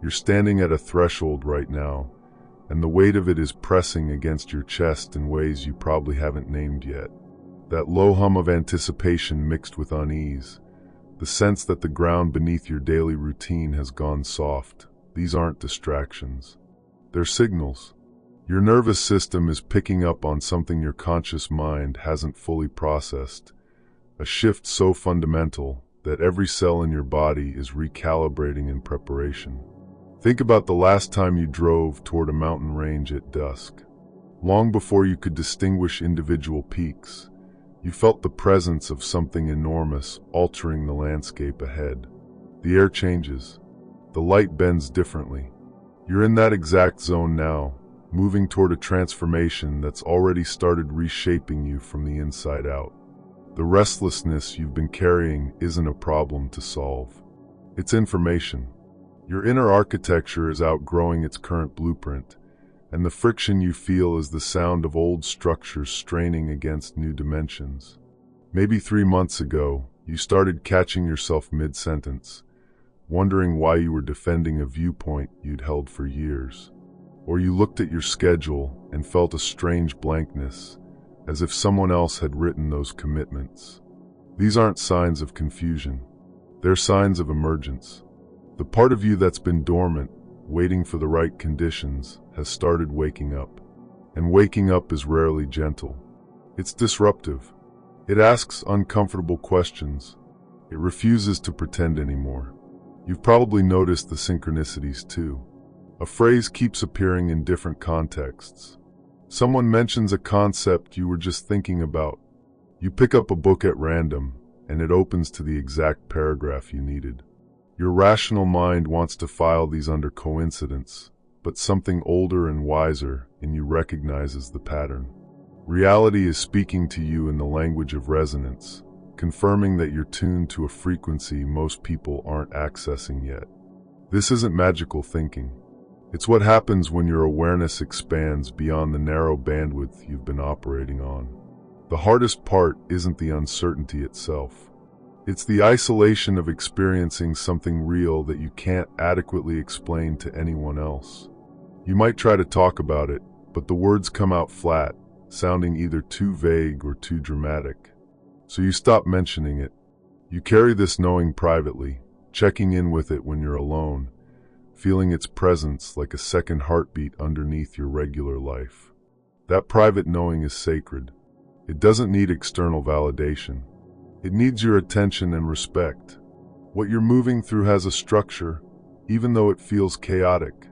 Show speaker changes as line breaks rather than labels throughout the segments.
You're standing at a threshold right now, and the weight of it is pressing against your chest in ways you probably haven't named yet. That low hum of anticipation mixed with unease, the sense that the ground beneath your daily routine has gone soft. These aren't distractions. They're signals. Your nervous system is picking up on something your conscious mind hasn't fully processed, a shift so fundamental that every cell in your body is recalibrating in preparation. Think about the last time you drove toward a mountain range at dusk. Long before you could distinguish individual peaks, you felt the presence of something enormous altering the landscape ahead. The air changes. The light bends differently. You're in that exact zone now, moving toward a transformation that's already started reshaping you from the inside out. The restlessness you've been carrying isn't a problem to solve. It's information. Your inner architecture is outgrowing its current blueprint, and the friction you feel is the sound of old structures straining against new dimensions. Maybe 3 months ago, you started catching yourself mid-sentence, wondering why you were defending a viewpoint you'd held for years. Or you looked at your schedule and felt a strange blankness, as if someone else had written those commitments. These aren't signs of confusion. They're signs of emergence. The part of you that's been dormant, waiting for the right conditions, has started waking up. And waking up is rarely gentle. It's disruptive. It asks uncomfortable questions. It refuses to pretend anymore. You've probably noticed the synchronicities too. A phrase keeps appearing in different contexts. Someone mentions a concept you were just thinking about. You pick up a book at random, and it opens to the exact paragraph you needed. Your rational mind wants to file these under coincidence, but something older and wiser in you recognizes the pattern. Reality is speaking to you in the language of resonance, confirming that you're tuned to a frequency most people aren't accessing yet. This isn't magical thinking. It's what happens when your awareness expands beyond the narrow bandwidth you've been operating on. The hardest part isn't the uncertainty itself. It's the isolation of experiencing something real that you can't adequately explain to anyone else. You might try to talk about it, but the words come out flat, sounding either too vague or too dramatic. So you stop mentioning it. You carry this knowing privately, checking in with it when you're alone, feeling its presence like a second heartbeat underneath your regular life. That private knowing is sacred. It doesn't need external validation. It needs your attention and respect. What you're moving through has a structure, even though it feels chaotic.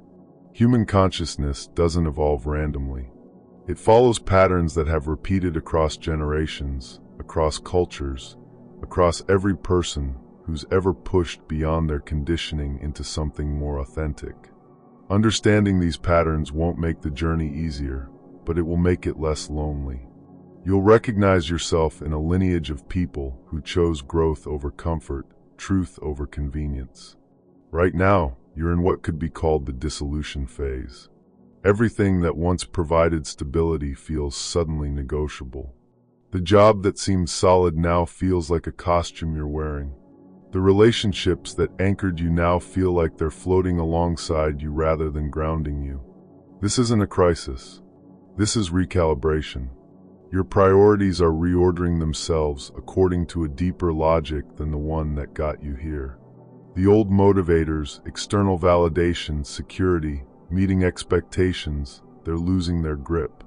Human consciousness doesn't evolve randomly. It follows patterns that have repeated across generations, across cultures, across every person who's ever pushed beyond their conditioning into something more authentic. Understanding these patterns won't make the journey easier, but it will make it less lonely. You'll recognize yourself in a lineage of people who chose growth over comfort, truth over convenience. Right now, you're in what could be called the dissolution phase. Everything that once provided stability feels suddenly negotiable. The job that seemed solid now feels like a costume you're wearing. The relationships that anchored you now feel like they're floating alongside you rather than grounding you. This isn't a crisis. This is recalibration. Your priorities are reordering themselves according to a deeper logic than the one that got you here. The old motivators, external validation, security, meeting expectations, they're losing their grip.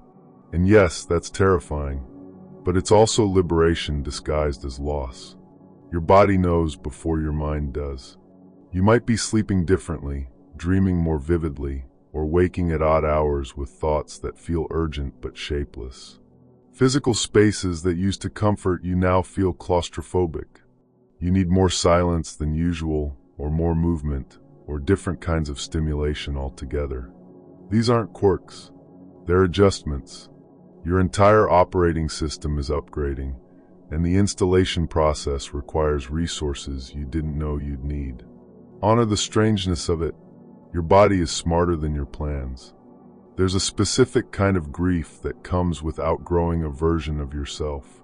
And yes, that's terrifying, but it's also liberation disguised as loss. Your body knows before your mind does. You might be sleeping differently, dreaming more vividly, or waking at odd hours with thoughts that feel urgent but shapeless. Physical spaces that used to comfort you now feel claustrophobic. You need more silence than usual, or more movement, or different kinds of stimulation altogether. These aren't quirks. They're adjustments. Your entire operating system is upgrading, and the installation process requires resources you didn't know you'd need. Honor the strangeness of it. Your body is smarter than your plans. There's a specific kind of grief that comes with outgrowing a version of yourself.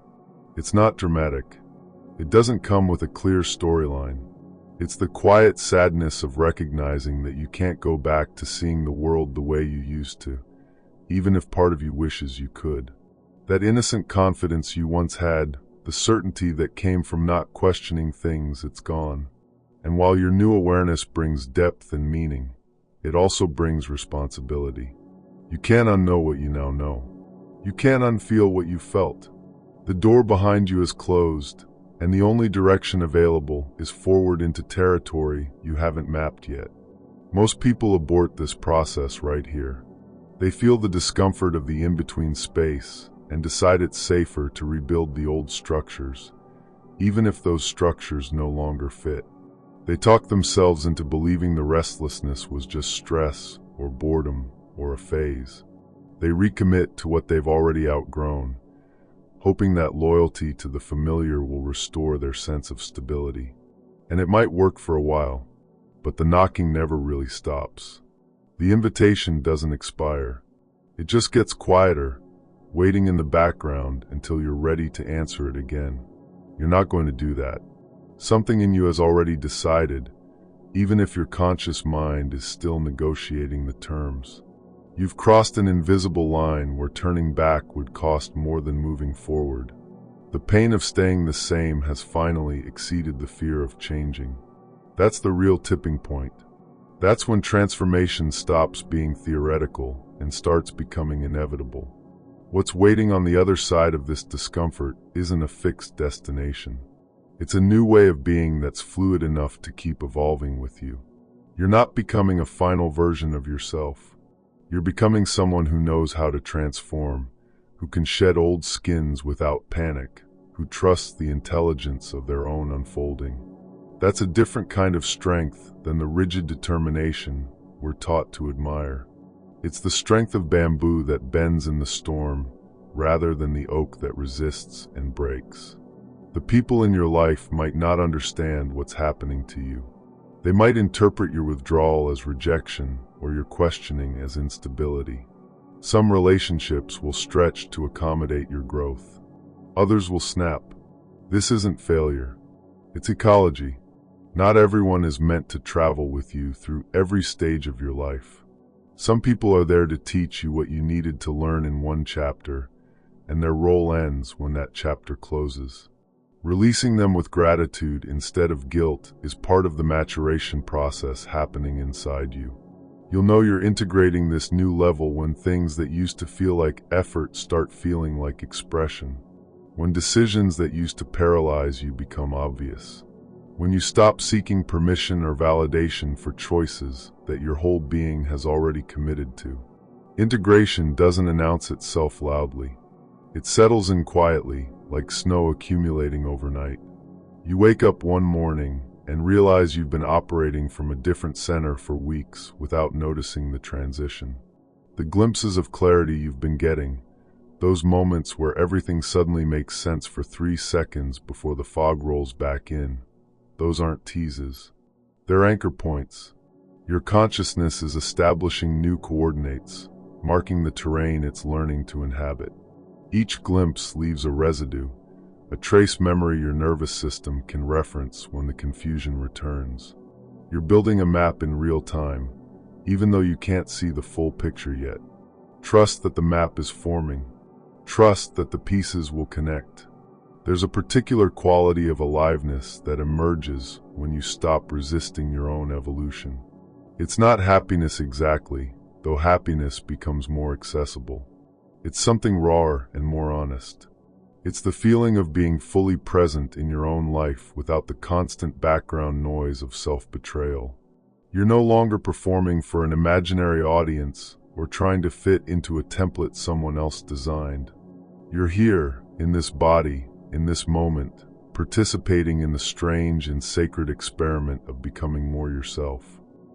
It's not dramatic. It doesn't come with a clear storyline. It's the quiet sadness of recognizing that you can't go back to seeing the world the way you used to, even if part of you wishes you could. That innocent confidence you once had, the certainty that came from not questioning things, it's gone. And while your new awareness brings depth and meaning, it also brings responsibility. You can't unknow what you now know. You can't unfeel what you felt. The door behind you is closed, and the only direction available is forward into territory you haven't mapped yet. Most people abort this process right here. They feel the discomfort of the in-between space and decide it's safer to rebuild the old structures, even if those structures no longer fit. They talk themselves into believing the restlessness was just stress or boredom or a phase. They recommit to what they've already outgrown, hoping that loyalty to the familiar will restore their sense of stability. And it might work for a while, but the knocking never really stops. The invitation doesn't expire. It just gets quieter, waiting in the background until you're ready to answer it again. You're not going to do that. Something in you has already decided, even if your conscious mind is still negotiating the terms. You've crossed an invisible line where turning back would cost more than moving forward. The pain of staying the same has finally exceeded the fear of changing. That's the real tipping point. That's when transformation stops being theoretical and starts becoming inevitable. What's waiting on the other side of this discomfort isn't a fixed destination. It's a new way of being that's fluid enough to keep evolving with you. You're not becoming a final version of yourself. You're becoming someone who knows how to transform, who can shed old skins without panic, who trusts the intelligence of their own unfolding. That's a different kind of strength than the rigid determination we're taught to admire. It's the strength of bamboo that bends in the storm, rather than the oak that resists and breaks. The people in your life might not understand what's happening to you. They might interpret your withdrawal as rejection or your questioning as instability. Some relationships will stretch to accommodate your growth. Others will snap. This isn't failure. It's ecology. Not everyone is meant to travel with you through every stage of your life. Some people are there to teach you what you needed to learn in one chapter, and their role ends when that chapter closes. Releasing them with gratitude instead of guilt is part of the maturation process happening inside you. You'll know you're integrating this new level when things that used to feel like effort start feeling like expression. When decisions that used to paralyze you become obvious. When you stop seeking permission or validation for choices that your whole being has already committed to. Integration doesn't announce itself loudly. It settles in quietly, like snow accumulating overnight. You wake up one morning and realize you've been operating from a different center for weeks without noticing the transition. The glimpses of clarity you've been getting, those moments where everything suddenly makes sense for 3 seconds before the fog rolls back in, those aren't teases. They're anchor points. Your consciousness is establishing new coordinates, marking the terrain it's learning to inhabit. Each glimpse leaves a residue, a trace memory your nervous system can reference when the confusion returns. You're building a map in real time, even though you can't see the full picture yet. Trust that the map is forming. Trust that the pieces will connect. There's a particular quality of aliveness that emerges when you stop resisting your own evolution. It's not happiness exactly, though happiness becomes more accessible. It's something rawer and more honest. It's the feeling of being fully present in your own life without the constant background noise of self-betrayal. You're no longer performing for an imaginary audience or trying to fit into a template someone else designed. You're here, in this body, in this moment, participating in the strange and sacred experiment of becoming more yourself.